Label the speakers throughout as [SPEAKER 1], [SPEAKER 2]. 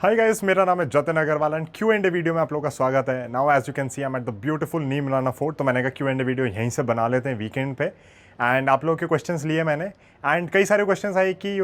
[SPEAKER 1] Hi guys, मेरा नाम है Jatin Agarwal and Q and A video में आप लोगों का स्वागत है। Now as you can see I am at the beautiful Neemrana fort. तो मैंने कहा क्यू एंड ए वीडियो यहीं से बना लेते हैं वीकेंड पे। एंड आप लोगों के क्वेश्चंस लिए मैंने, एंड कई सारे क्वेश्चंस आए कि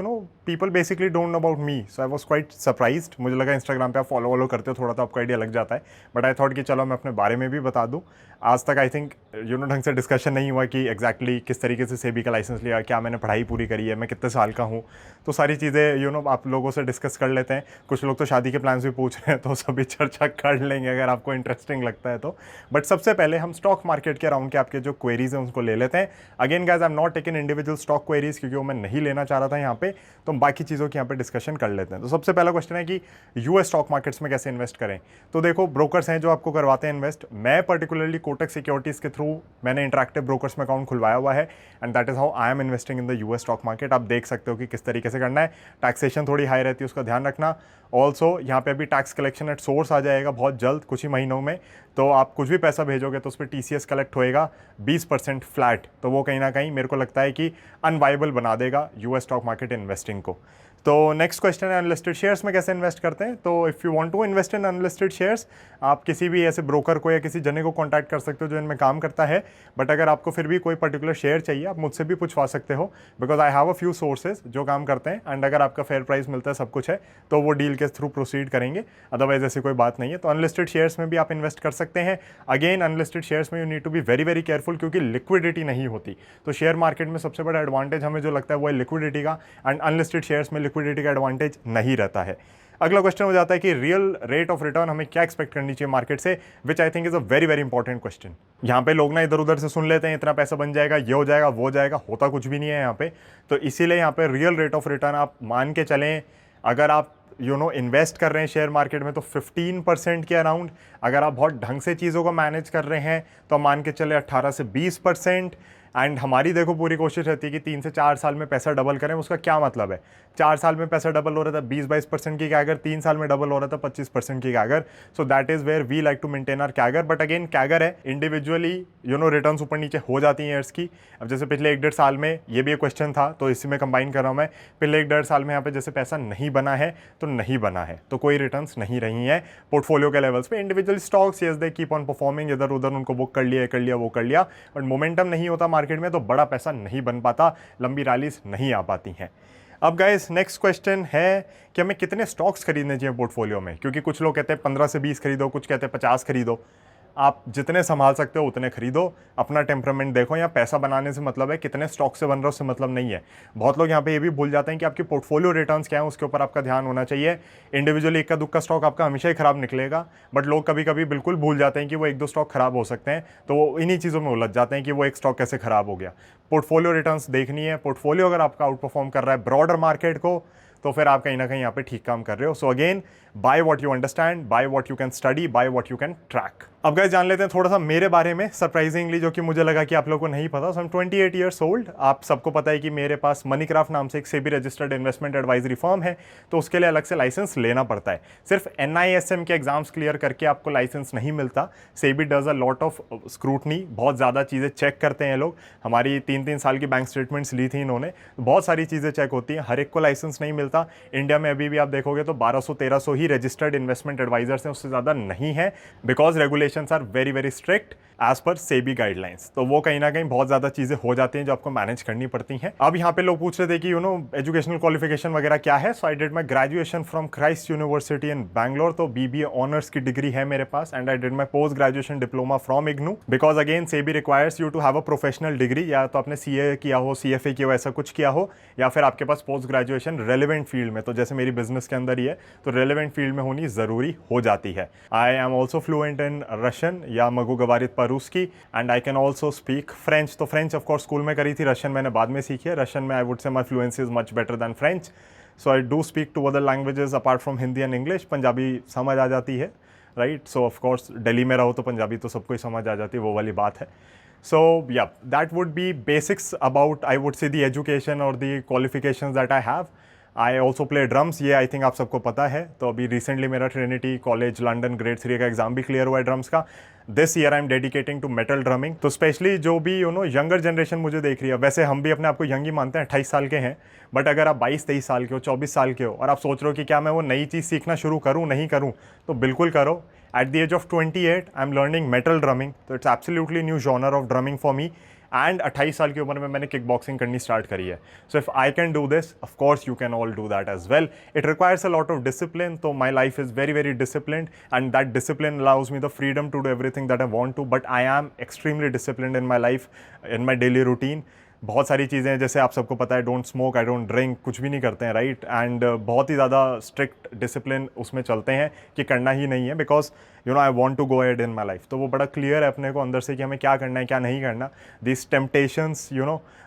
[SPEAKER 1] people basically don't know about me, so I was quite surprised. मुझे लगा इंस्टाग्राम पे आप फॉलो करते हो थोड़ा तो आपको आइडिया लग जाता है, बट आई थॉट कि चलो मैं अपने बारे में भी बता दूँ। आज तक आई थिंक ढंग से डिस्कशन नहीं हुआ कि एग्जैक्टली किस तरीके से सेबी का लाइसेंस लिया, क्या मैंने पढ़ाई पूरी करी है, मैं कितने साल का हूँ। तो सारी चीज़ें आप लोगों से डिस्कस कर लेते हैं। कुछ लोग तो शादी के प्लान्स भी पूछ रहे हैं, तो सभी चर्चा कर लेंगे अगर आपको इंटरेस्टिंग लगता है तो। बट सबसे पहले हम स्टॉक मार्केट के अराउंड के आपके जो क्वेरीज हैं उसको ले लेते हैं। Again guys, I am not taken individual stock queries क्योंकि वो मैं नहीं लेना चाह रहा था यहाँ पे, तो हम बाकी चीज़ों की यहाँ पे डिस्कशन कर लेते हैं। तो सबसे पहला क्वेश्चन है कि यूएस स्टॉक मार्केट्स में कैसे इन्वेस्ट करें। तो देखो, ब्रोकर्स हैं जो आपको करवाते हैं इन्वेस्ट। मैं पर्टिकुलरली कोटक सिक्योरिटीज़ के थ्रू मैंने इंटरैक्टिव ब्रोकर्स में अकाउंट खुलवाया हुआ है, and that is how I am investing in the US stock market. आप देख सकते हो कि किस तरीके से करना है। टैक्सेशन थोड़ी हाई रहती है, उसका ध्यान रखना। ऑल्सो यहाँ पे अभी टैक्स कलेक्शन एट सोर्स आ जाएगा बहुत जल्द, कुछ ही महीनों में। तो आप कुछ भी पैसा भेजोगे तो उस पर टीसीएस कलेक्ट होएगा 20% फ्लैट। तो वो कहीं ना कहीं मेरे को लगता है कि अनवाइबल बना देगा यूएस स्टॉक मार्केट इन्वेस्टिंग को। तो नेक्स्ट क्वेश्चन है अनलिस्टेड शेयर्स में कैसे इन्वेस्ट करते हैं। तो if you want to invest in unlisted shares, आप किसी भी ऐसे ब्रोकर को या किसी जने को कांटेक्ट कर सकते हो जो इनमें काम करता है। बट अगर आपको फिर भी कोई पर्टिकुलर शेयर चाहिए, आप मुझसे भी पूछवा सकते हो, because I have a few sources जो काम करते हैं। एंड अगर आपका फेयर प्राइस मिलता है, सब कुछ है, तो वो डील के थ्रू प्रोसीड करेंगे। अदरवाइज ऐसी कोई बात नहीं है। तो अनलिस्टेड शेयर्स में भी आप इन्वेस्ट कर सकते हैं। अगेन, अनलिस्टेड शेयर्स में you need to be very very careful क्योंकि लिक्विडिटी नहीं होती। तो शेयर मार्केट में सबसे बड़ा एडवांटेज हमें जो लगता है वो है लिक्विडिटी का, एंड अनलिस्टेड शेयर्स में लिक्विडिटी का एडवांटेज नहीं रहता है। अगला क्वेश्चन हो जाता है कि रियल रेट ऑफ रिटर्न हमें क्या एक्सपेक्ट करनी चाहिए मार्केट से, which I think is a very very important question. यहाँ पे लोग ना इधर उधर से सुन लेते हैं इतना पैसा बन जाएगा, ये हो जाएगा, वो हो जाएगा, होता कुछ भी नहीं है यहाँ पे। तो इसीलिए यहाँ पे रियल रेट ऑफ रिटर्न आप मान के चलें। अगर आप इन्वेस्ट कर रहे हैं शेयर मार्केट में तो 15% के अराउंड। अगर आप बहुत ढंग से चीज़ों को मैनेज कर रहे हैं तो मान के चले 18 से 20%। एंड हमारी देखो पूरी कोशिश रहती है कि 3 से 4 साल में पैसा डबल करें। उसका क्या मतलब है, 4 साल में पैसा डबल हो रहा था 20-22% की कैगर, 3 साल में डबल हो रहा था 25% की CAGR. So that is where we like to maintain our CAGR. But again CAGR है, इंडिविजुअली रिटर्न्स ऊपर नीचे हो जाती हैं ईयर्स की। अब जैसे पिछले 1-1.5 साल में, ये भी एक क्वेश्चन था तो इसी में कंबाइन कर रहा हूँ मैं। पिछले 1-1.5 साल में यहाँ पे जैसे पैसा नहीं बना है तो नहीं बना है, तो कोई रिटर्न्स नहीं रही हैं पोर्टफोलियो के लेवल्स पे। Individual stocks yes they keep on performing, इधर उधर उनको बुक कर लिया वो कर लिया, बट मोमेंटम नहीं होता मार्केट में तो बड़ा पैसा नहीं बन पाता, लंबी रैलीज नहीं आ पाती हैं। अब गाइस, नेक्स्ट क्वेश्चन है कि हमें कितने स्टॉक्स खरीदने चाहिए पोर्टफोलियो में, क्योंकि कुछ लोग कहते हैं 15 से 20 खरीदो, कुछ कहते हैं 50 खरीदो। आप जितने संभाल सकते हो उतने खरीदो, अपना टेम्परामेंट देखो। या पैसा बनाने से मतलब है, कितने स्टॉक से बन रहा है उससे मतलब नहीं है। बहुत लोग यहाँ पे ये भी भूल जाते हैं कि आपकी पोर्टफोलियो रिटर्न्स क्या है, उसके ऊपर आपका ध्यान होना चाहिए। इंडिविजुअली इक्का दुक्का स्टॉक आपका हमेशा ही खराब निकलेगा, बट लोग कभी कभी बिल्कुल भूल जाते हैं कि वो 1-2 स्टॉक खराब हो सकते हैं, तो वो इन्हीं चीज़ों में उलझ जाते हैं कि वो एक स्टॉक कैसे खराब हो गया। पोर्टफोलियो रिटर्न्स देखनी है। पोर्टफोलियो अगर आपका आउट परफॉर्म कर रहा है ब्रॉडर मार्केट को, तो फिर आप कहीं ना कहीं यहाँ पे ठीक काम कर रहे हो। So again, by what you understand, by what you can study, by what you can track. अब गाइस, जान लेते हैं थोड़ा सा मेरे बारे में, सरप्राइजिंगली, जो कि मुझे लगा कि आप लोगों को नहीं पता। सो आई एम 28 ईयर्स ओल्ड। आप सबको पता है कि मेरे पास मनीक्राफ्ट नाम से एक SEBI registered investment advisory firm है, तो उसके लिए अलग से लाइसेंस लेना पड़ता है। सिर्फ NISM के एग्जाम्स क्लियर करके आपको लाइसेंस नहीं मिलता। SEBI does a lot of scrutiny, बहुत ज़्यादा चीज़ें चेक करते हैं लोग। हमारी 3-3 साल की बैंक स्टेटमेंट्स ली थी इन्होंने, बहुत सारी चीज़ें चेक होती हैं, हर एक को लाइसेंस नहीं मिलता। इंडिया में अभी भी आप देखोगे तो 1200-1300 ही रजिस्टर्ड इन्वेस्टमेंट एडवाइजर्स हैं, उससे ज़्यादा नहीं है, because regulations are very very strict as per SEBI guidelines. तो वो कहीं ना कहीं बहुत ज़्यादा चीज़ें हो जाती हैं जो आपको मैनेज करनी पड़ती हैं। अब यहाँ पे लोग पूछ रहे थे कि एजुकेशनल क्वालिफिकेशन वगैरह क्या है। So I did my graduation from Christ University in Bangalore, तो BBA ऑनर्स की डिग्री है मेरे पास। And I did my post graduation diploma from IGNOU, because again SEBI requires you to have a professional degree. या तो आपने CA किया हो, CFA किया हो, ऐसा कुछ किया हो, या फिर आपके पास पोस्ट ग्रेजुएशन रेलिवेंट फील्ड में, तो जैसे मेरी बिजनेस के अंदर ही है, तो रेलिवेंट फील्ड में होनी ज़रूरी हो जाती है। I am also fluent in Russian या मगो गवारित रूसी, and I can also speak French. तो फ्रेंच ऑफकोर्स स्कूल में करी थी, रशियन मैंने बाद में सीखी है। रशियन में आई वुड से माई fluency is much better than French. So I do speak 2 other languages apart from Hindi and English. Punjabi समझ आ जाती है, राइट। सो ऑफकोर्स दिल्ली में रहो तो पंजाबी तो सबको ही समझ आ जाती है, वो वाली बात है। So yeah, that would be basics about, I would say, the education or the qualifications that I have. I also play drums, ये आई थिंक आप सबको पता है। तो अभी रिसेंटली मेरा ट्रिनिटी कॉलेज लंदन ग्रेड 3 का एग्जाम भी क्लियर हुआ है ड्रम्स का। This year I am dedicating to metal drumming. तो स्पेशली जो भी यंगर जनरेशन मुझे देख रही है, वैसे हम भी अपने आप को यंग ही मानते हैं, 28 साल के हैं, बट अगर आप 22-23 साल के हो, 24 साल के हो और आप सोच रहे हो कि क्या मैं वो नई चीज़ सीखना शुरू करूँ नहीं करूँ, तो बिल्कुल करो। At the age of 28 I am learning metal drumming. तो it's absolutely new genre of drumming for me. And 28 साल की उम्र में मैंने किक बॉक्सिंग करनी स्टार्ट करी है। So if I can do this, of course you can all do that as well. It requires a lot of discipline. तो my life is very very disciplined and that discipline allows me the freedom to do everything that I want to. But I am extremely disciplined in my life, in my daily routine. बहुत सारी चीज़ें हैं, जैसे आप सबको पता है, don't smoke, I don't drink, कुछ भी नहीं करते हैं, राइट। एंड बहुत ही ज़्यादा स्ट्रिक्ट डिसिप्लिन उसमें चलते हैं कि करना ही नहीं है, because I want to go ahead in my life. तो वो बड़ा क्लियर है अपने को अंदर से कि हमें क्या करना है क्या नहीं करना। This temptations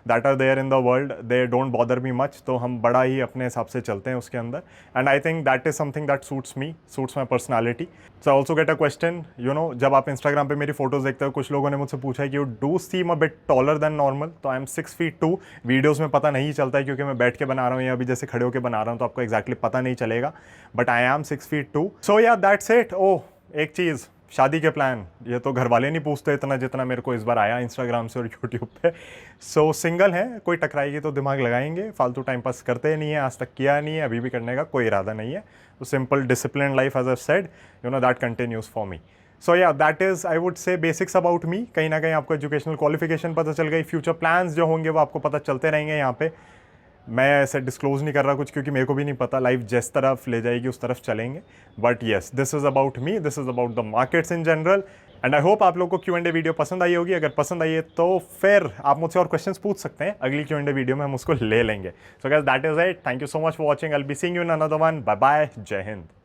[SPEAKER 1] that are there in the world, they don't bother me much. तो हम बड़ा ही अपने हिसाब से चलते हैं उसके अंदर। And I think that is something that suits me, suits my personality. So I also get a question, जब आप इंस्टाग्राम पे मेरी फोटोज देखते हो, कुछ लोगों ने मुझसे पूछा है कि you do seem a bit taller than normal. तो आई एम 6'2". वीडियोज़ में पता नहीं चलता है क्योंकि मैं बैठ के बना रहा हूँ या अभी जैसे खड़े होकर बना रहा हूँ, तो आपको एक्जैक्टली पता नहीं चलेगा, बट आई एम 6'2". सो या दैट्स इट। ओह, एक चीज़, शादी के प्लान, ये तो घर वाले नहीं पूछते इतना जितना मेरे को इस बार आया इंस्टाग्राम से और यूट्यूब पे। सो सिंगल है, कोई टकराएगी तो दिमाग लगाएंगे, फालतू टाइम पास करते नहीं है, आज तक किया नहीं है, अभी भी करने का कोई इरादा नहीं है। तो simple discipline life as I said, that continues for me. So yeah that is, I would say, basics about me. कहीं ना कहीं आपको एजुकेशनल क्वालिफिकेशन पता चल गई, फ्यूचर प्लान्स जो होंगे वो आपको पता चलते रहेंगे यहाँ पे। मैं ऐसे डिस्क्लोज नहीं कर रहा कुछ, क्योंकि मेरे को भी नहीं पता लाइफ जिस तरफ ले जाएगी उस तरफ चलेंगे। But yes, this is about me, this is about the markets in general. And I hope आप लोगों को Q&A वीडियो पसंद आई होगी। अगर पसंद आई है तो फिर आप मुझसे और क्वेश्चंस पूछ सकते हैं, अगली Q&A वीडियो में हम उसको ले लेंगे। So guys, that is it. Thank you so much for watching. I will be seeing you in another one. Bye bye, Jai Hind.